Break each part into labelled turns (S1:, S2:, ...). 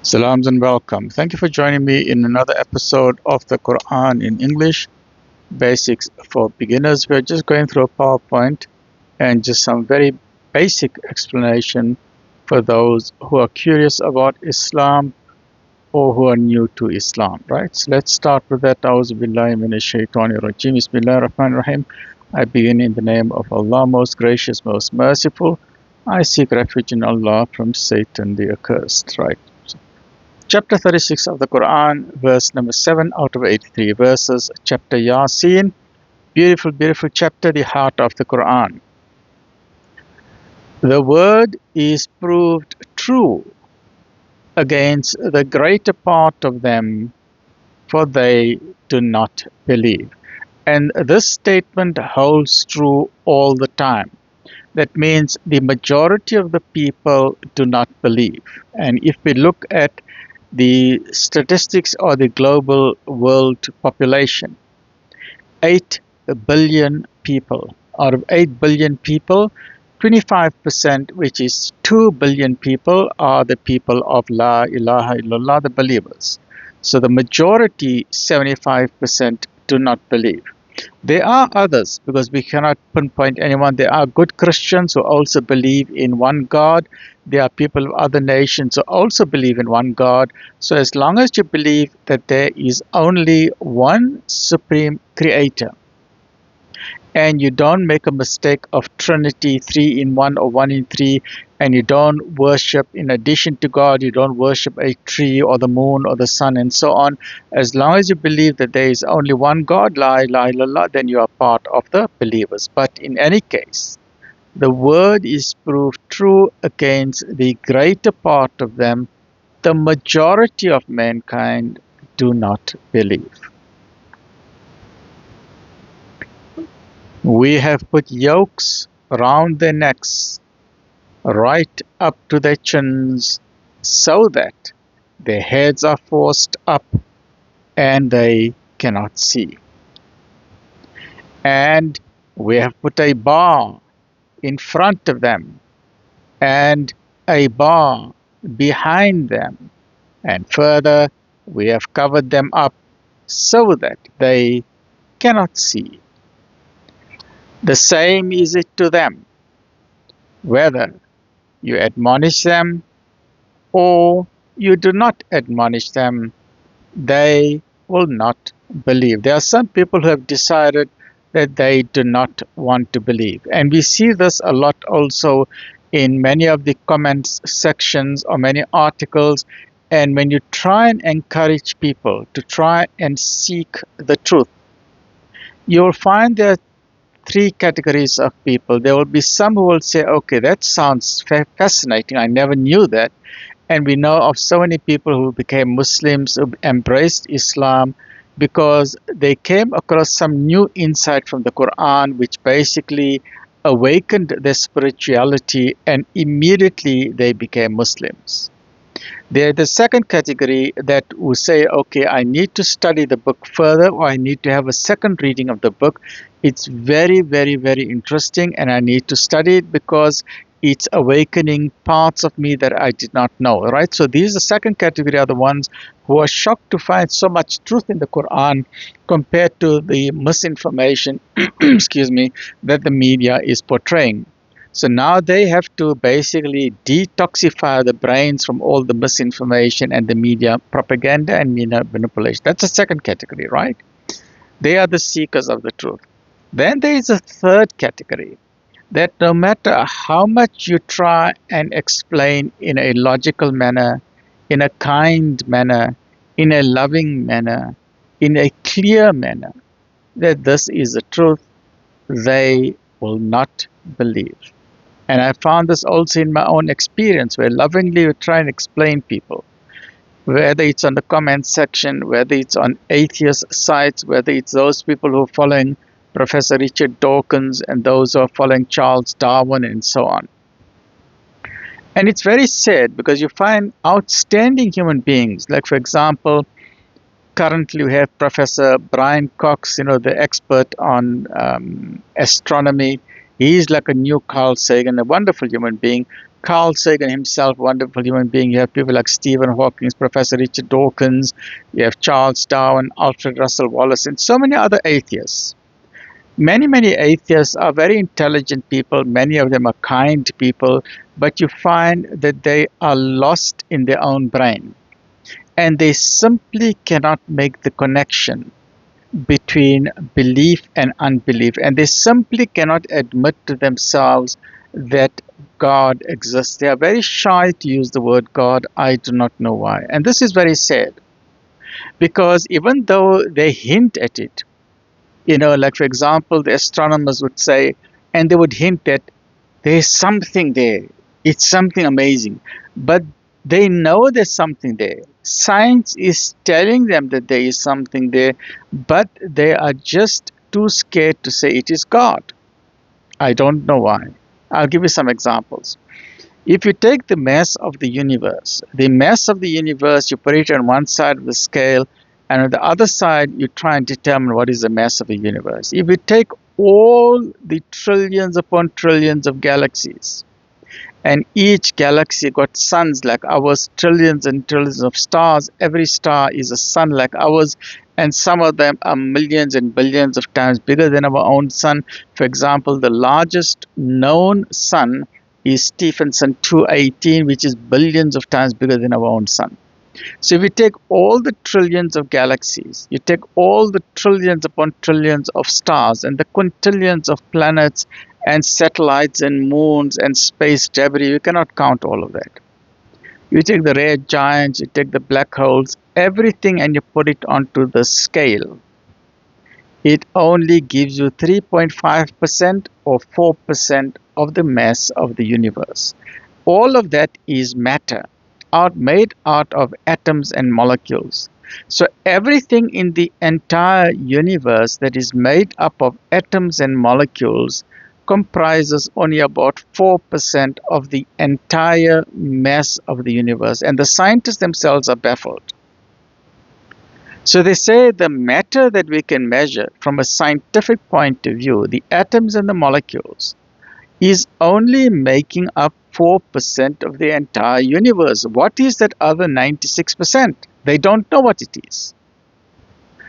S1: Salams and welcome. Thank you for joining me in another episode of the Quran in English, Basics for Beginners. We're just going through a PowerPoint and just some very basic explanation for those who are curious about Islam or who are new to Islam, right? So let's start with that. A'udhu billahi minash shaitanir rajim. Bismillahir rahmanir rahim. I begin in the name of Allah, most gracious, most merciful. I seek refuge in Allah from Satan the accursed, right? Chapter 36 of the Quran, verse number 7 out of 83 verses, chapter Yasin. Beautiful, beautiful chapter, the heart of the Quran. The word is proved true against the greater part of them, for they do not believe. And this statement holds true all the time. That means the majority of the people do not believe. And if we look at the statistics or the global world population, 8 billion people. Out of 8 billion people, 25%, which is 2 billion people, are the people of La ilaha illallah, the believers. So the majority, 75%, do not believe. There are others, because we cannot pinpoint anyone. There are good Christians who also believe in one God. There are people of other nations who also believe in one God. So as long as you believe that there is only one supreme creator, and you don't make a mistake of Trinity, 3 in 1 or 1 in 3, and you don't worship, in addition to God, you don't worship a tree or the moon or the sun and so on. As long as you believe that there is only one God, La ilaha illallah, then you are part of the believers. But in any case, the word is proved true against the greater part of them. The majority of mankind do not believe. We have put yokes around their necks, right up to their chins, so that their heads are forced up and they cannot see. And we have put a bar in front of them and a bar behind them, and further we have covered them up so that they cannot see. The same is it to them, whether you admonish them or you do not admonish them, they will not believe. There are some people who have decided that they do not want to believe. And we see this a lot also in many of the comments sections or many articles. And when you try and encourage people to try and seek the truth, you'll find there are 3 categories of people. There will be some who will say, okay, that sounds fascinating. I never knew that. And we know of so many people who became Muslims, who embraced Islam because they came across some new insight from the Quran, which basically awakened their spirituality, and immediately they became Muslims. They're the second category that will say, okay, I need to study the book further, or I need to have a second reading of the book. It's very, very, very interesting, and I need to study it because it's awakening parts of me that I did not know, right? So these, the second category, are the ones who are shocked to find so much truth in the Quran compared to the misinformation, excuse me, that the media is portraying. So now they have to basically detoxify the brains from all the misinformation and the media propaganda and media manipulation. That's the second category, right? They are the seekers of the truth. Then there is a third category, that no matter how much you try and explain in a logical manner, in a kind manner, in a loving manner, in a clear manner, that this is the truth, they will not believe. And I found this also in my own experience, where lovingly we try and explain people, whether it's on the comment section, whether it's on atheist sites, whether it's those people who are following Professor Richard Dawkins and those who are following Charles Darwin and so on. And it's very sad because you find outstanding human beings, like for example, currently we have Professor Brian Cox, the expert on astronomy. He's like a new Carl Sagan, a wonderful human being. Carl Sagan himself, wonderful human being. You have people like Stephen Hawking, Professor Richard Dawkins, you have Charles Darwin, Alfred Russel Wallace, and so many other atheists. Many atheists are very intelligent people. Many of them are kind people, but you find that they are lost in their own brain. And they simply cannot make the connection between belief and unbelief. And they simply cannot admit to themselves that God exists. They are very shy to use the word God. I do not know why. And this is very sad, because even though they hint at it, like for example, the astronomers would say, and they would hint that there's something there. It's something amazing. But they know there's something there. Science is telling them that there is something there, but they are just too scared to say it is God. I don't know why. I'll give you some examples. If you take the mass of the universe, you put it on one side of the scale, and on the other side, you try and determine what is the mass of the universe. If you take all the trillions upon trillions of galaxies, and each galaxy got suns like ours, trillions and trillions of stars. Every star is a sun like ours, and some of them are millions and billions of times bigger than our own sun. For example, the largest known sun is Stephenson 218, which is billions of times bigger than our own sun. So if you take all the trillions of galaxies, you take all the trillions upon trillions of stars and the quintillions of planets and satellites and moons and space debris, you cannot count all of that. You take the red giants, you take the black holes, everything, and you put it onto the scale. It only gives you 3.5% or 4% of the mass of the universe. All of that is matter, made out of atoms and molecules. So everything in the entire universe that is made up of atoms and molecules comprises only about 4% of the entire mass of the universe. And the scientists themselves are baffled. So they say the matter that we can measure from a scientific point of view, the atoms and the molecules, is only making up 4% of the entire universe. What is that other 96%? They don't know what it is.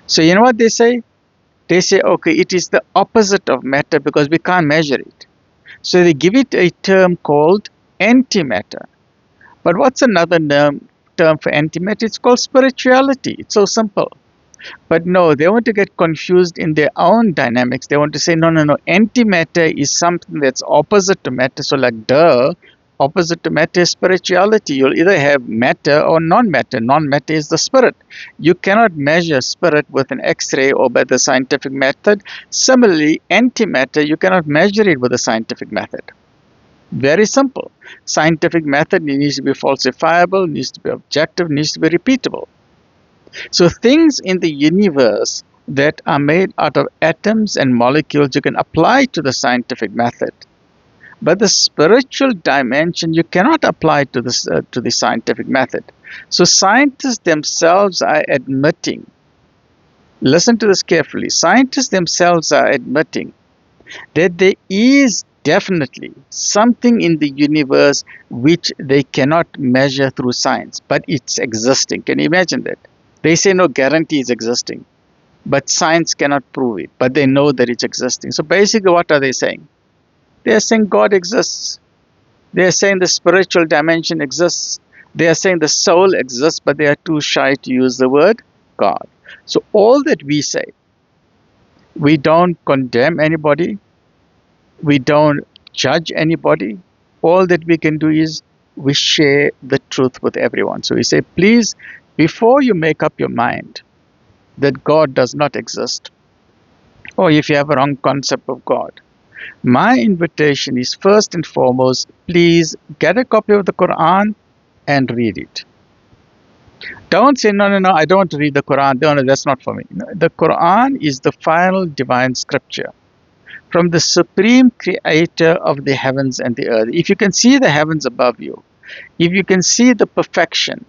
S1: So you know what they say? They say, okay, it is the opposite of matter because we can't measure it. So they give it a term called antimatter. But what's another term for antimatter? It's called spirituality. It's so simple. But no, they want to get confused in their own dynamics. They want to say, no, antimatter is something that's opposite to matter. So like, opposite to matter is spirituality. You'll either have matter or non-matter. Non-matter is the spirit. You cannot measure spirit with an X-ray or by the scientific method. Similarly, antimatter, you cannot measure it with a scientific method. Very simple. Scientific method needs to be falsifiable, needs to be objective, needs to be repeatable. So things in the universe that are made out of atoms and molecules, you can apply to the scientific method. But the spiritual dimension, you cannot apply to the scientific method. So scientists themselves are admitting, listen to this carefully, scientists themselves are admitting that there is definitely something in the universe which they cannot measure through science, but it's existing. Can you imagine that? They say no guarantee is existing, but science cannot prove it, but they know that it's existing. So basically, what are they saying? They are saying God exists. They are saying the spiritual dimension exists. They are saying the soul exists, but they are too shy to use the word God. So all that we say, we don't condemn anybody. We don't judge anybody. All that we can do is we share the truth with everyone. So we say, please, before you make up your mind that God does not exist, or if you have a wrong concept of God, my invitation is first and foremost, please get a copy of the Quran and read it. Don't say, no, I don't want to read the Quran. No, that's not for me. No, the Quran is the final divine scripture from the supreme creator of the heavens and the earth. If you can see the heavens above you, if you can see the perfection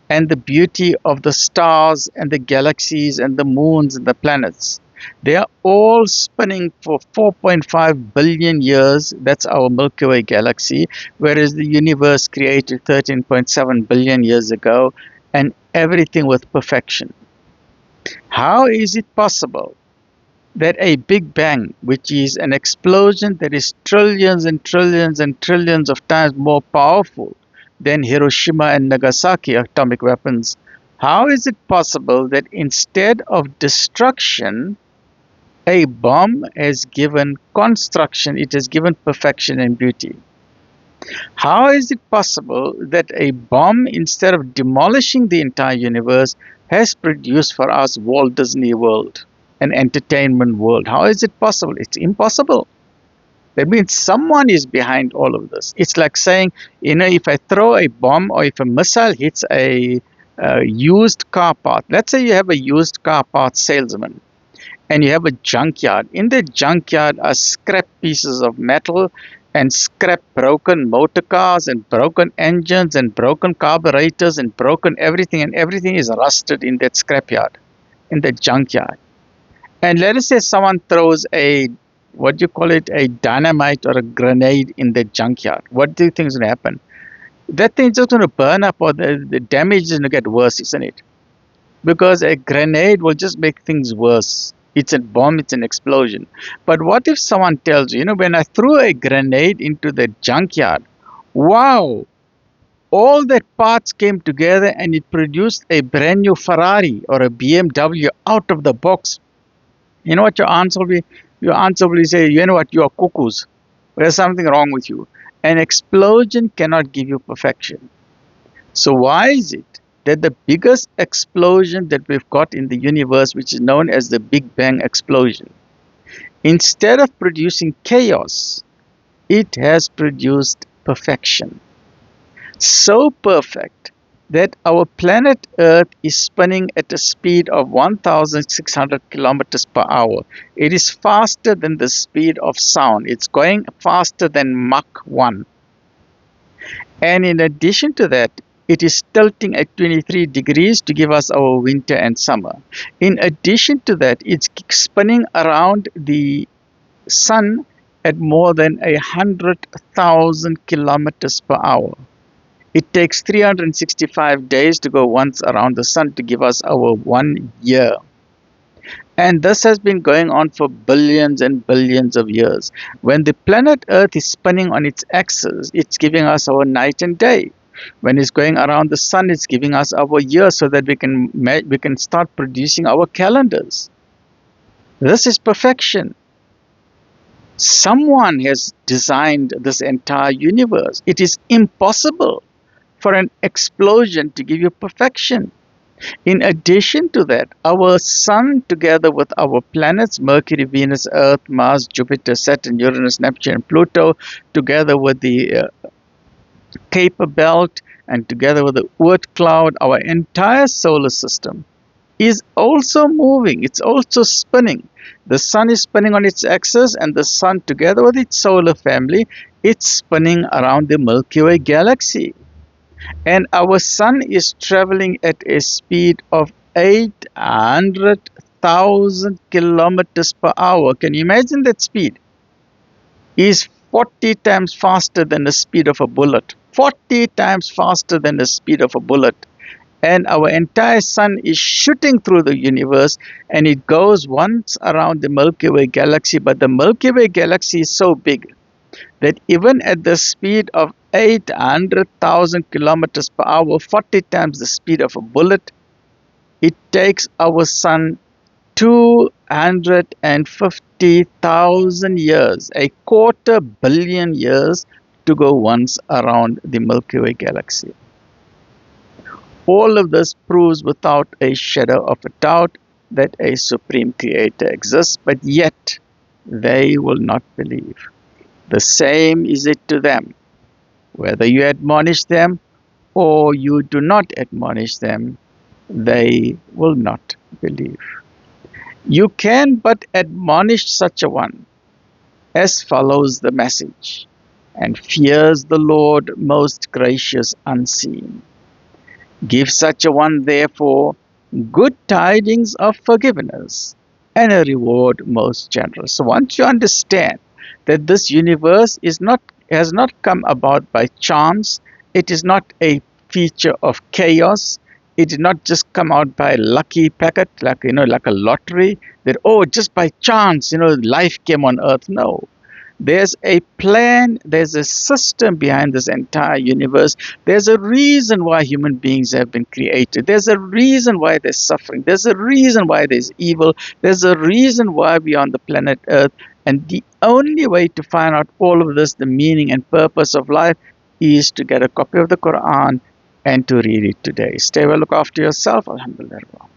S1: and the beauty of the stars and the galaxies and the moons and the planets, They are all spinning for 4.5 billion years. That's our Milky Way galaxy, whereas the universe created 13.7 billion years ago, and everything with perfection. How is it possible that a Big Bang, which is an explosion that is trillions and trillions and trillions of times more powerful than Hiroshima and Nagasaki atomic weapons, how is it possible that instead of destruction, a bomb has given construction, it has given perfection and beauty? How is it possible that a bomb, instead of demolishing the entire universe, has produced for us Walt Disney World, an entertainment world? How is it possible? It's impossible. That means someone is behind all of this. It's like saying, if I throw a bomb or if a missile hits a used car part, let's say you have a used car part salesman and you have a junkyard. In the junkyard are scrap pieces of metal and scrap broken motor cars and broken engines and broken carburetors and broken everything, and everything is rusted in that scrapyard, in the junkyard. And let us say someone throws a, what do you call it, a dynamite or a grenade in the junkyard. What do you think is going to happen? That thing is just going to burn up, or the damage is going to get worse, isn't it? Because a grenade will just make things worse. It's a bomb, it's an explosion. But what if someone tells you, when I threw a grenade into the junkyard, wow, all that parts came together and it produced a brand new Ferrari or a BMW out of the box. You know what your answer will be? Your answer will say, you know what, you are cuckoos. There's something wrong with you. An explosion cannot give you perfection. So why is it that the biggest explosion that we've got in the universe, which is known as the Big Bang explosion, instead of producing chaos, it has produced perfection? So perfect that our planet Earth is spinning at a speed of 1,600 kilometers per hour. It is faster than the speed of sound. It's going faster than Mach 1. And in addition to that, it is tilting at 23 degrees to give us our winter and summer. In addition to that, it's spinning around the sun at more than 100,000 kilometers per hour. It takes 365 days to go once around the sun to give us our 1 year. And this has been going on for billions and billions of years. When the planet Earth is spinning on its axis, it's giving us our night and day. When it's going around the sun, it's giving us our year so that we can start producing our calendars. This is perfection. Someone has designed this entire universe. It is impossible for an explosion to give you perfection. In addition to that, our sun, together with our planets, Mercury, Venus, Earth, Mars, Jupiter, Saturn, Uranus, Neptune, and Pluto, together with the Kuiper Belt, and together with the Oort cloud, our entire solar system is also moving. It's also spinning. The sun is spinning on its axis, and the sun, together with its solar family, it's spinning around the Milky Way galaxy. And our sun is traveling at a speed of 800,000 kilometers per hour. Can you imagine that speed? Is 40 times faster than the speed of a bullet. 40 times faster than the speed of a bullet. And our entire sun is shooting through the universe, and it goes once around the Milky Way galaxy. But the Milky Way galaxy is so big that even at the speed of 800,000 kilometers per hour, 40 times the speed of a bullet, it takes our sun 250,000 years, 250 million years, to go once around the Milky Way galaxy. All of this proves without a shadow of a doubt that a supreme creator exists, but yet they will not believe. The same is it to them. Whether you admonish them or you do not admonish them, they will not believe. You can but admonish such a one as follows the message: and fears the Lord most gracious unseen. Give such a one, therefore, good tidings of forgiveness and a reward most generous. So once you understand that this universe has not come about by chance, it is not a feature of chaos, it did not just come out by lucky packet, like a lottery, that just by chance, life came on earth. No. There's a plan, there's a system behind this entire universe. There's a reason why human beings have been created. There's a reason why there's suffering. There's a reason why there's evil. There's a reason why we're on the planet Earth. And the only way to find out all of this, the meaning and purpose of life, is to get a copy of the Quran and to read it today. Stay well, look after yourself. Alhamdulillah.